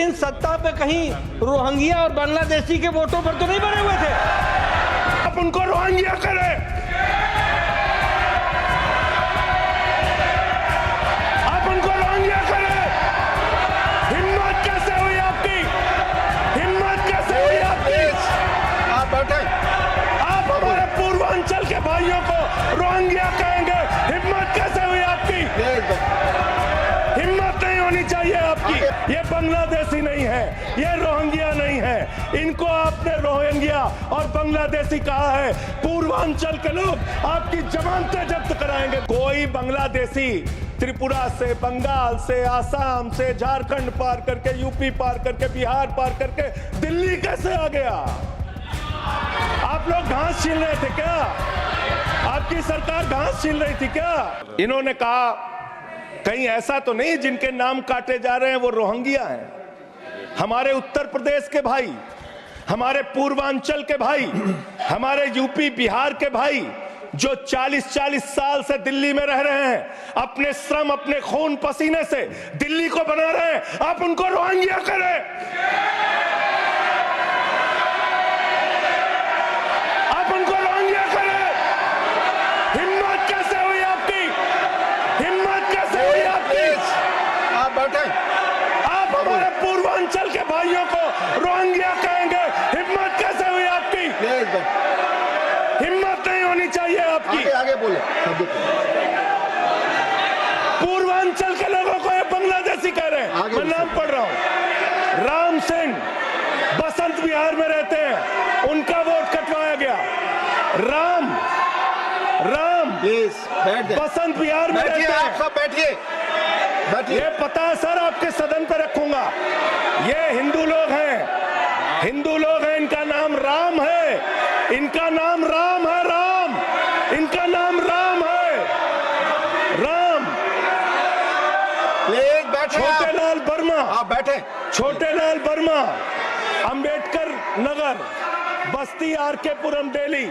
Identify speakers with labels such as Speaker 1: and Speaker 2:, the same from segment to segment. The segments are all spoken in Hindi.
Speaker 1: लेकिन सत्ता पे कहीं रोहिंग्या और बांग्लादेशी के वोटों पर तो नहीं बने हुए थे।
Speaker 2: आप उनको रोहिंग्या करें, आप उनको रोहिंग्या करें। हिम्मत कैसे हुई आपकी, हिम्मत कैसे हुई आपकी?
Speaker 3: आप बैठे,
Speaker 2: आप हमारे पूर्वांचल के भाइयों को रोहिंग्या कहेंगे? हिम्मत कैसे हुई आपकी? हिम्मत नहीं होनी चाहिए आपकी। ये बांग्लादेशी नहीं है, ये रोहिंग्या नहीं है। इनको आपने रोहिंग्या और बांग्लादेशी कहा है। पूर्वांचल के लोग आपकी जमानतें जब्त कराएंगे। कोई बांग्लादेशी त्रिपुरा से, बंगाल से, आसाम से, झारखंड पार करके, यूपी पार करके, बिहार पार करके दिल्ली कैसे आ गया? आप लोग घास छीन रहे थे क्या? आपकी सरकार घास छीन रही थी क्या? इन्होंने कहा कहीं ऐसा तो नहीं जिनके नाम काटे जा रहे हैं वो रोहिंग्या हैं। हमारे उत्तर प्रदेश के भाई, हमारे पूर्वांचल के भाई, हमारे यूपी बिहार के भाई जो 40-40 साल से दिल्ली में रह रहे हैं, अपने श्रम, अपने खून पसीने से दिल्ली को बना रहे हैं, आप उनको रोहिंग्या करें? आप उनको रोहिंग्या करें? हिम्मत कैसे हुई आपकी, हिम्मत कैसे हुई आपकी?
Speaker 3: आप बैठे,
Speaker 2: आप हमारे पूर्वांचल के भाइयों को रोहिंग्या कहेंगे? हिम्मत कैसे हुई आपकी? हिम्मत नहीं होनी चाहिए आपकी।
Speaker 3: आगे आगे बोले।
Speaker 2: पूर्वांचल के लोगों को ये बांग्लादेशी कह रहे हैं। मैं नाम पढ़ रहा हूं, राम सिंह बसंत विहार में रहते हैं, उनका वोट कटवाया गया। राम बसंत विहार में रहते हैं।
Speaker 3: आप सब बैठिए, बैठिए।
Speaker 2: ये पता है सर, आपके सदन पर रखूंगा। ये हिंदू लोग हैं, हिंदू लोग हैं, इनका नाम राम है, इनका नाम राम है, राम, इनका नाम राम है, राम।
Speaker 3: प्लीज बैठे।
Speaker 2: छोटेलाल वर्मा,
Speaker 3: आप बैठे।
Speaker 2: छोटेलाल वर्मा, अंबेडकर नगर, बस्ती, आरके पुरम, दिल्ली,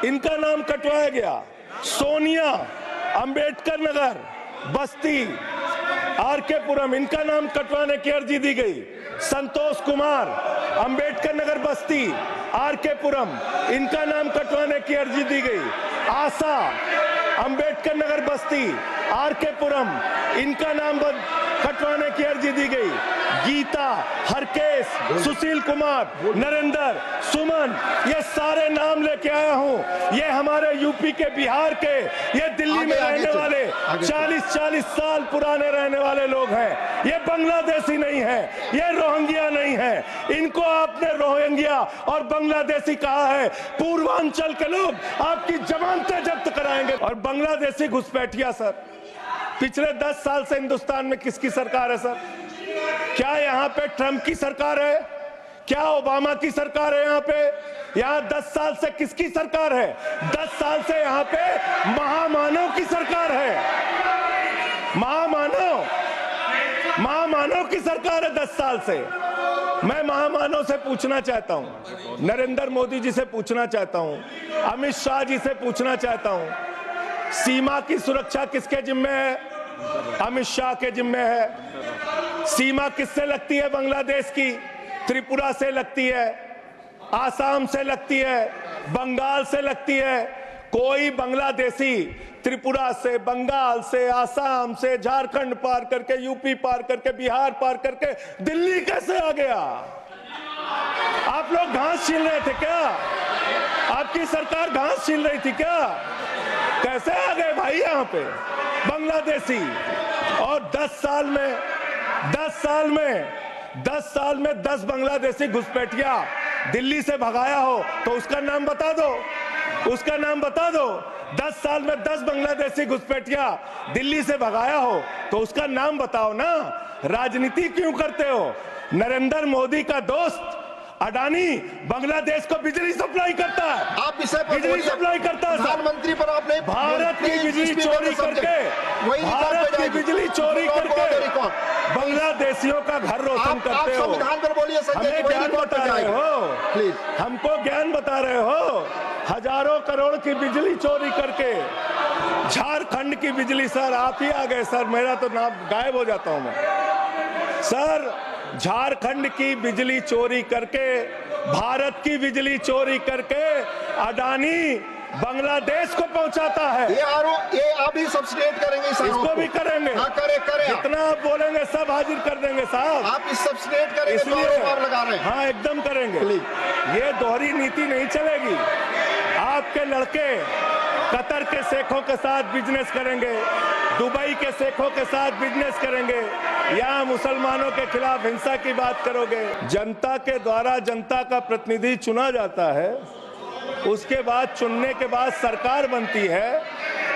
Speaker 2: इनका नाम कटवाया गया। सोनिया, अंबेडकर नगर, बस्ती, आरके पुरम, इनका नाम कटवाने की अर्जी दी गई। संतोष कुमार, अंबेडकर नगर, बस्ती, आरके पुरम, इनका नाम कटवाने की अर्जी दी गई। आशा, अंबेडकर नगर, बस्ती, आरके पुरम, इनका नाम कटवाने की अर्जी दी गई। गीता, हरकेश, सुशील कुमार, नरेंद्र, सुमन, ये सारे नाम लेके आया हूं। ये हमारे यूपी के, बिहार के, ये दिल्ली में रहने वाले 40-40 साल पुराने रहने वाले लोग हैं। ये बांग्लादेशी नहीं है, ये रोहिंग्या नहीं है। इनको आपने रोहिंग्या और बांग्लादेशी कहा है। पूर्वांचल के लोग आपकी जमानतें जब्त कराएंगे। और बांग्लादेशी घुसपैठिया सर, पिछले 10 साल से हिंदुस्तान में किसकी सरकार है सर? क्या यहाँ पे ट्रंप की सरकार है? क्या ओबामा की सरकार है? यहाँ पे, यहाँ 10 साल से किसकी सरकार है? 10 साल से यहाँ पे महामानव की सरकार है। महामानव, महामानव की सरकार है 10 साल से। मैं महामानव से पूछना चाहता हूं, नरेंद्र मोदी जी से पूछना चाहता हूं, अमित शाह जी से पूछना चाहता हूं, सीमा की सुरक्षा किसके जिम्मे है? अमित शाह के जिम्मे है। सीमा किससे लगती है? बांग्लादेश की, त्रिपुरा से लगती है, आसाम से लगती है, बंगाल से लगती है। कोई बांग्लादेशी त्रिपुरा से, बंगाल से, आसाम से, झारखंड पार करके, यूपी पार करके, बिहार पार करके दिल्ली कैसे आ गया? आप लोग घास छीन रहे थे क्या? आपकी सरकार घास छीन रही थी क्या? कैसे आ गए भाई यहाँ पे बांग्लादेशी? और 10 साल में 10 बांग्लादेशी घुसपैठिया दिल्ली से भगाया हो तो उसका नाम बता दो, उसका नाम बता दो। 10 साल में 10 बांग्लादेशी घुसपैठिया दिल्ली से भगाया हो तो उसका नाम बताओ ना। राजनीति क्यों करते हो? नरेंद्र मोदी का दोस्त अडानी बांग्लादेश को बिजली सप्लाई करता है,
Speaker 3: आप इसे
Speaker 2: बिजली सप्लाई करता है।
Speaker 3: प्रधानमंत्री पर आपने
Speaker 2: भारत की बिजली चोरी करके, भारत की बिजली चोरी करके बांग्लादेशियों का घर रोशन करते हो।
Speaker 3: संविधान पर बोलिए।
Speaker 2: हमें ज्ञान बता रहे हो,
Speaker 3: प्लीज,
Speaker 2: हमको ज्ञान बता रहे हो। हजारों करोड़ की बिजली चोरी करके, झारखंड की बिजली सर, आप ही आ गए सर, मेरा तो नाम गायब हो जाता हूं मैं। सर, झारखंड की बिजली चोरी करके, भारत की बिजली चोरी करके अडानी बांग्लादेश को पहुंचाता है।
Speaker 3: ये अभी सब्सिडेट करेंगे इस आरोप
Speaker 2: इसको भी करेंगे।
Speaker 3: हाँ, करे
Speaker 2: जितना आप बोलेंगे सब हाजिर कर देंगे साहब।
Speaker 3: आप इस सब्सिडेट करेंगे तो
Speaker 2: इसलिए
Speaker 3: आरोप आप लगा रहे हैं।
Speaker 2: हाँ, एकदम करेंगे। ये दोहरी नीति नहीं चलेगी। आपके लड़के कतर के शेखों के साथ बिजनेस करेंगे, दुबई के शेखों के साथ बिजनेस करेंगे, यहाँ मुसलमानों के खिलाफ हिंसा की बात करोगे। जनता के द्वारा जनता का प्रतिनिधि चुना जाता है, उसके बाद चुनने के बाद सरकार बनती है,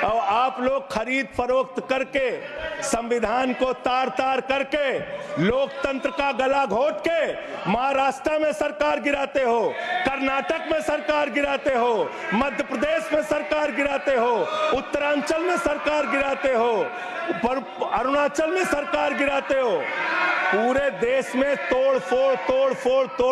Speaker 2: और आप लोग खरीद फरोख्त करके, संविधान को तार तार करके, लोकतंत्र का गला घोट के महाराष्ट्र में सरकार गिराते हो, कर्नाटक में सरकार गिराते हो, मध्य प्रदेश में सरकार गिराते हो, उत्तरांचल में सरकार गिराते हो, अरुणाचल में सरकार गिराते हो। पूरे देश में तोड़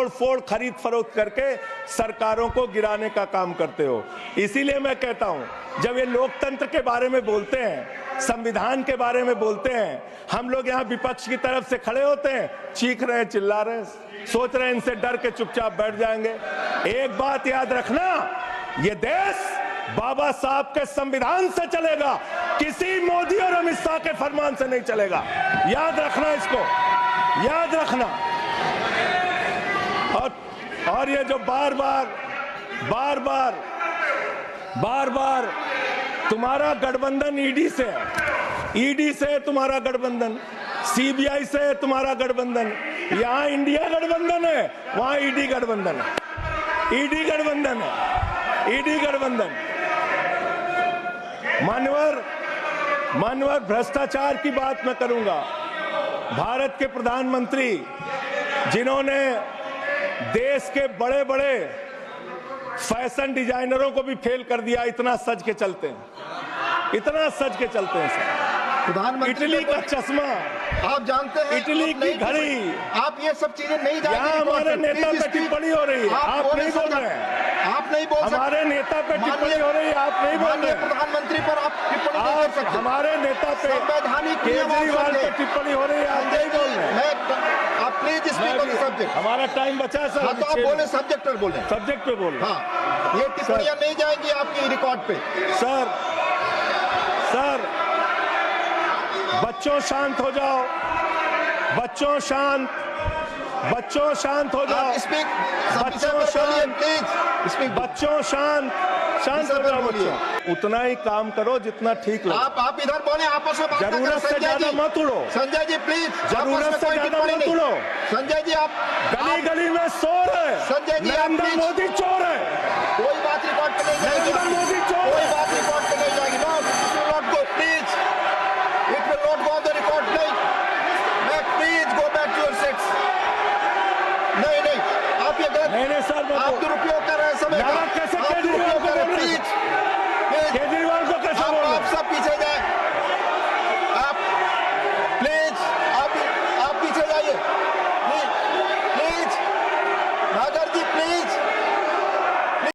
Speaker 2: फोड़ खरीद फरोख्त करके सरकारों को गिराने का काम करते हो। इसीलिए मैं कहता हूं, जब ये लोकतंत्र के बारे में बोलते हैं, संविधान के बारे में बोलते हैं, हम लोग यहाँ विपक्ष की तरफ से खड़े होते हैं, चीख रहे हैं, चिल्ला रहे हैं, सोच रहे हैं इनसे डर के चुपचाप बैठ जाएंगे। एक बात याद रखना, ये देश बाबा साहब के संविधान से चलेगा, किसी मोदी और अमित शाह के फरमान से नहीं चलेगा। याद रखना, इसको याद रखना। और ये जो बार बार तुम्हारा गठबंधन ईडी से है, तुम्हारा गठबंधन सीबीआई से है, तुम्हारा गठबंधन यहाँ इंडिया गठबंधन है, वहां ईडी गठबंधन है, ईडी गठबंधन। मान्यवर भ्रष्टाचार की बात मैं करूंगा। भारत के प्रधानमंत्री, जिन्होंने देश के बड़े बड़े फैशन डिजाइनरों को भी फेल कर दिया, इतना सज के चलते हैं
Speaker 3: प्रधानमंत्री।
Speaker 2: इटली का चश्मा,
Speaker 3: आप जानते हैं,
Speaker 2: इटली की घड़ी,
Speaker 3: आप ये सब चीजें नहीं जानते।
Speaker 2: यहाँ हमारे नेता पे टिप्पणी हो रही है, आप नहीं बोल रहे हैं।
Speaker 3: आप नहीं बोल सकते।
Speaker 2: हमारे नेता पे टिप्पणी हो रही है, आप नहीं बोल रहे हैं।
Speaker 3: प्रधानमंत्री पर आप टिप्पणी नहीं कर सकते।
Speaker 2: हमारे नेता पे केजरीवाल पे टिप्पणी हो रही है, आप नहीं बोल रहे हैं।
Speaker 3: आप please speak on the subject.
Speaker 2: हमारा टाइम बचा है सर।
Speaker 3: हाँ, तो आप बोले सब्जेक्ट पर बोले,
Speaker 2: सब्जेक्ट पे बोल।
Speaker 3: हाँ, ये टिप्पणियां नहीं जाएंगी आपकी रिकॉर्ड पे।
Speaker 2: सर बच्चों शांत हो जाओ, बच्चों शांत हो जाओ, बच्चों शांत हो जाओ, बच्चों उतना ही काम करो जितना ठीक लगे।
Speaker 3: आप इधर बोले, आपस में
Speaker 2: जरूरत से ज्यादा मत उड़ो।
Speaker 3: संजय जी प्लीज,
Speaker 2: जरूरत से ज्यादा मत उड़ो।
Speaker 3: संजय जी आप
Speaker 2: गली में शोर है,
Speaker 3: संजय जी
Speaker 2: नरेंद्र मोदी चोर है,
Speaker 3: कोई बात रिकॉर्ड पे नहीं जाएगी,
Speaker 2: नरेंद्र मोदी चोर,
Speaker 3: कोई बात रिकॉर्ड पे नहीं जाएगी। Not go please, it will not go on the record. नहीं, please go back to your seats. नहीं, आप ये गलत,
Speaker 2: नहीं सर,
Speaker 3: आप दुरुपयोग कर रहे हैं समय का।
Speaker 2: कैसे केजरीवाल को बोल रहे हैं? केजरीवाल को कैसे बोल रहे हैं?
Speaker 3: आप सब पीछे जाए।